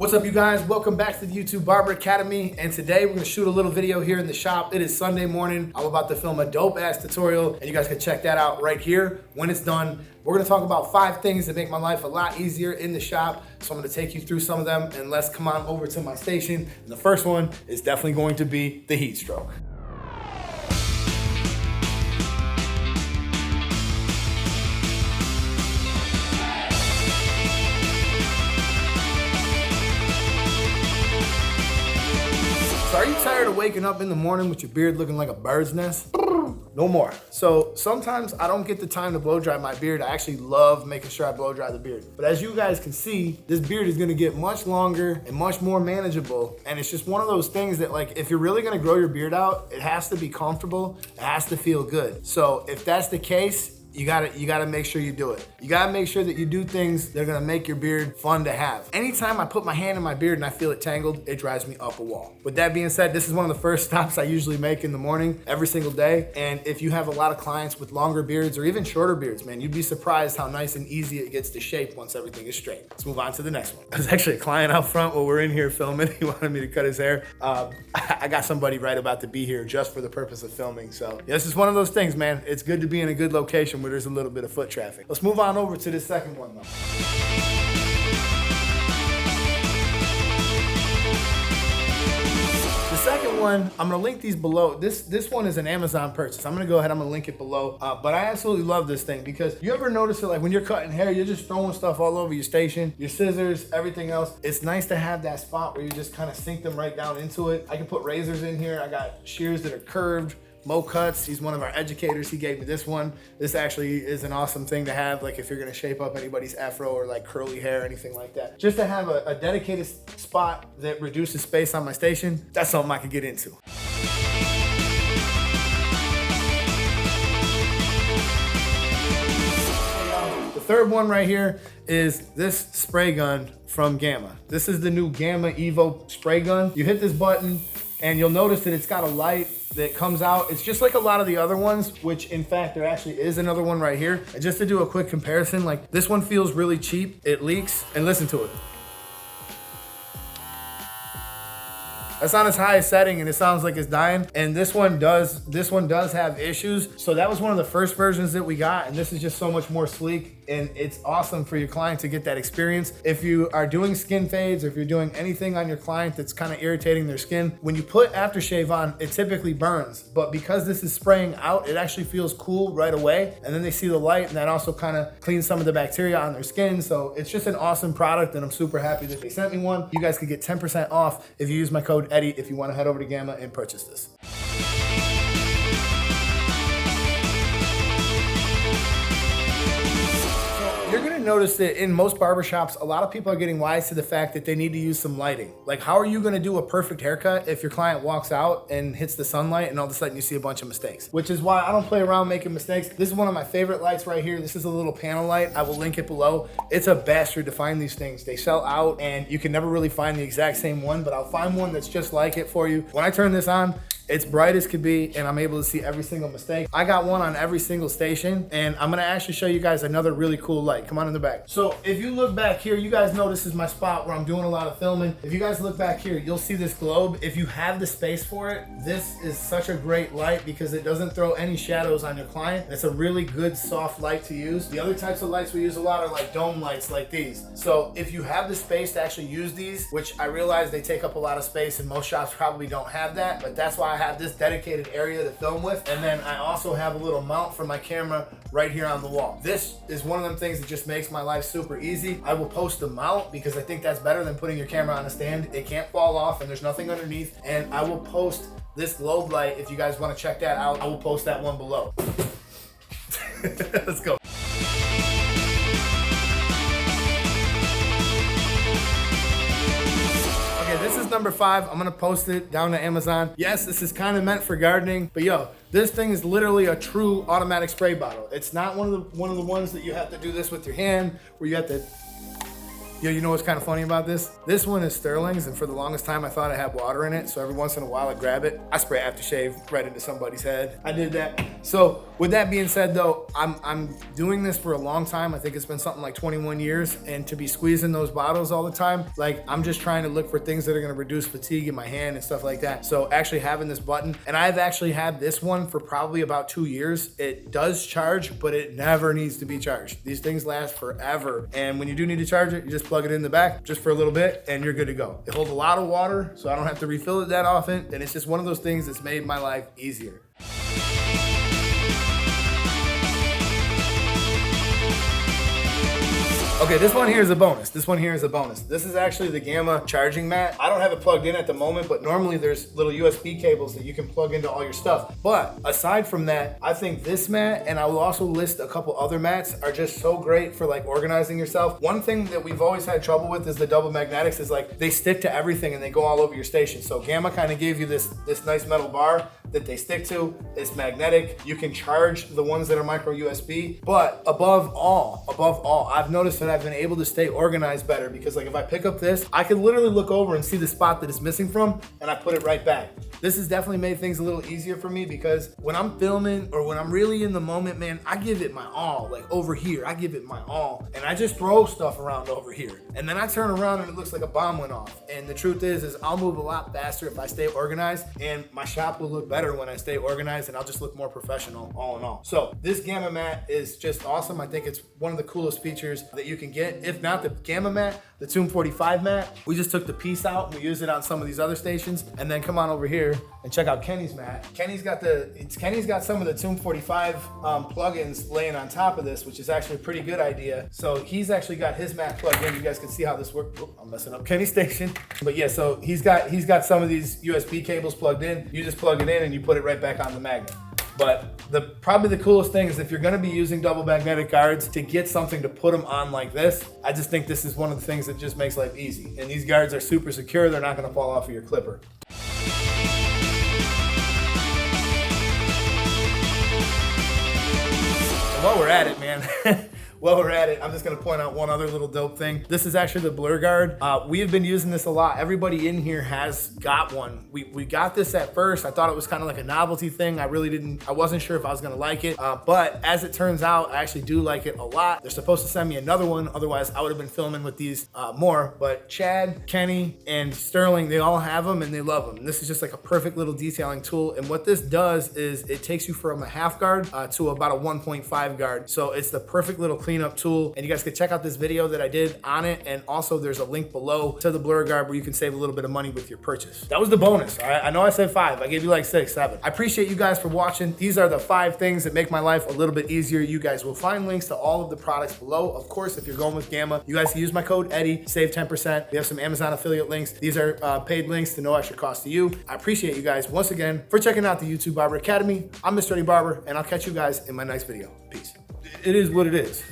What's up, you guys? Welcome back to the YouTube Barber Academy, and today we're gonna shoot a little video here in the shop. It is Sunday morning. I'm about to film a dope ass tutorial, and you guys can check that out right here when it's done. We're gonna talk about 5 things that make my life a lot easier in the shop. So I'm gonna take you through some of them, and let's come on over to my station. And the first one is definitely going to be the heat stroke. So are you tired of waking up in the morning with your beard looking like a bird's nest? No more. So sometimes I don't get the time to blow dry my beard. I actually love making sure I blow dry the beard. But as you guys can see, this beard is gonna get much longer and much more manageable. And it's just one of those things that, like, if you're really gonna grow your beard out, it has to be comfortable, it has to feel good. So if that's the case, you gotta make sure you do it. You gotta make sure that you do things that are gonna make your beard fun to have. Anytime I put my hand in my beard and I feel it tangled, it drives me up a wall. With that being said, this is one of the first stops I usually make in the morning, every single day. And if you have a lot of clients with longer beards or even shorter beards, man, you'd be surprised how nice and easy it gets to shape once everything is straight. Let's move on to the next one. There's actually a client out front while we're in here filming. He wanted me to cut his hair. I got somebody right about to be here just for the purpose of filming. So yeah, this is one of those things, man. It's good to be in a good location where there's a little bit of foot traffic. Let's move on over to the second one though. The second one, I'm gonna link these below. This one is an Amazon purchase. I'm gonna link it below. But I absolutely love this thing because you ever notice that, like, when you're cutting hair, you're just throwing stuff all over your station, your scissors, everything else. It's nice to have that spot where you just kind of sink them right down into it. I can put razors in here. I got shears that are curved. Mo Cuts, he's one of our educators. He gave me this one. This actually is an awesome thing to have, like if you're gonna shape up anybody's afro or like curly hair, anything like that. Just to have a dedicated spot that reduces space on my station, that's something I could get into. The third one right here is this spray gun from Gamma. This is the new Gamma Evo spray gun. You hit this button and you'll notice that it's got a light that comes out. It's just like a lot of the other ones, which in fact there actually is another one right here. And just to do a quick comparison, like this one feels really cheap, it leaks, and listen to it. That's on its highest setting and it sounds like it's dying. And this one does have issues. So that was one of the first versions that we got, and this is just so much more sleek, and it's awesome for your client to get that experience. If you are doing skin fades or if you're doing anything on your client that's kind of irritating their skin, when you put aftershave on, it typically burns. But because this is spraying out, it actually feels cool right away. And then they see the light, and that also kind of cleans some of the bacteria on their skin. So it's just an awesome product, and I'm super happy that they sent me one. You guys could get 10% off if you use my code Eddie if you want to head over to Gamma and purchase this. You're gonna notice that in most barbershops, a lot of people are getting wise to the fact that they need to use some lighting. Like, how are you gonna do a perfect haircut if your client walks out and hits the sunlight and all of a sudden you see a bunch of mistakes? Which is why I don't play around making mistakes. This is one of my favorite lights right here. This is a little panel light. I will link it below. It's a bastard to find these things. They sell out and you can never really find the exact same one, but I'll find one that's just like it for you. When I turn this on, it's bright as could be, and I'm able to see every single mistake. I got one on every single station, and I'm gonna actually show you guys another really cool light. Come on in the back. So if you look back here, you guys know this is my spot where I'm doing a lot of filming. If you guys look back here, you'll see this globe. If you have the space for it, this is such a great light because it doesn't throw any shadows on your client. It's a really good soft light to use. The other types of lights we use a lot are like dome lights like these. So if you have the space to actually use these, which I realize they take up a lot of space and most shops probably don't have that, but that's why I have this dedicated area to film with. And then I also have a little mount for my camera right here on the wall. This is one of them things that just makes my life super easy. I will post the mount because I think that's better than putting your camera on a stand. It can't fall off and there's nothing underneath. And I will post this globe light if you guys want to check that out. I will post that one below. Let's go. This is number 5. I'm gonna post it down to Amazon. Yes, this is kind of meant for gardening, but yo, this thing is literally a true automatic spray bottle. It's not one of the ones that you have to do this with your hand, where you have to Yo, you know what's kind of funny about this? This one is Sterling's, and for the longest time I thought it had water in it, so every once in a while I grab it, I spray aftershave right into somebody's head. I did that. So with that being said though, I'm doing this for a long time. I think it's been something like 21 years, and to be squeezing those bottles all the time, like I'm just trying to look for things that are gonna reduce fatigue in my hand and stuff like that. So actually having this button, and I've actually had this one for probably about 2 years. It does charge, but it never needs to be charged. These things last forever. And when you do need to charge it, you just plug it in the back just for a little bit and you're good to go. It holds a lot of water, so I don't have to refill it that often. And it's just one of those things that's made my life easier. Okay, this one here is a bonus. This is actually the Gamma charging mat. I don't have it plugged in at the moment, but normally there's little USB cables that you can plug into all your stuff. But aside from that, I think this mat, and I will also list a couple other mats, are just so great for like organizing yourself. One thing that we've always had trouble with is the double magnetics is like they stick to everything and they go all over your station. So Gamma kind of gave you this nice metal bar that they stick to. It's magnetic. You can charge the ones that are micro USB, but above all, I've noticed that I've been able to stay organized better because like if I pick up this, I can literally look over and see the spot that it's missing from and I put it right back. This has definitely made things a little easier for me because when I'm filming or when I'm really in the moment, man, I give it my all. Like over here, I give it my all and I just throw stuff around over here. And then I turn around and it looks like a bomb went off. And the truth is I'll move a lot faster if I stay organized, and my shop will look better when I stay organized, and I'll just look more professional all in all. So this Gamma mat is just awesome. I think it's one of the coolest features that you can get. If not the Gamma mat, the Tomb 45 mat, we just took the piece out and we use it on some of these other stations. And then come on over here and check out Kenny's mat. Kenny's got some of the Tomb 45 plugins laying on top of this, which is actually a pretty good idea. So he's actually got his mat plugged in. You guys can see how this works. Oh, I'm messing up Kenny's station. But yeah, so he's got some of these USB cables plugged in. You just plug it in and you put it right back on the magnet. But probably the coolest thing is if you're gonna be using double magnetic guards, to get something to put them on like this, I just think this is one of the things that just makes life easy. And these guards are super secure. They're not gonna fall off of your clipper. And while we're at it, man, while we're at it, I'm just gonna point out one other little dope thing. This is actually the blur guard. We have been using this a lot. Everybody in here has got one. We got this at first. I thought it was kind of like a novelty thing. I wasn't sure if I was gonna like it, but as it turns out, I actually do like it a lot. They're supposed to send me another one. Otherwise, I would have been filming with these more. But Chad, Kenny, and Sterling, they all have them and they love them. And this is just like a perfect little detailing tool. And what this does is it takes you from a half guard to about a 1.5 guard. So it's the perfect little cleanup tool, and you guys can check out this video that I did on it, and also there's a link below to the blur guard where you can save a little bit of money with your purchase. That was the bonus, all right? I know I said 5, I gave you like 6, 7. I appreciate you guys for watching. These are the 5 things that make my life a little bit easier. You guys will find links to all of the products below. Of course, if you're going with Gamma, you guys can use my code Eddie, save 10%. We have some Amazon affiliate links. These are paid links to no extra cost to you. I appreciate you guys once again for checking out the YouTube Barber Academy. I'm Mr. Eddie Barber, and I'll catch you guys in my next video. Peace. It is what it is.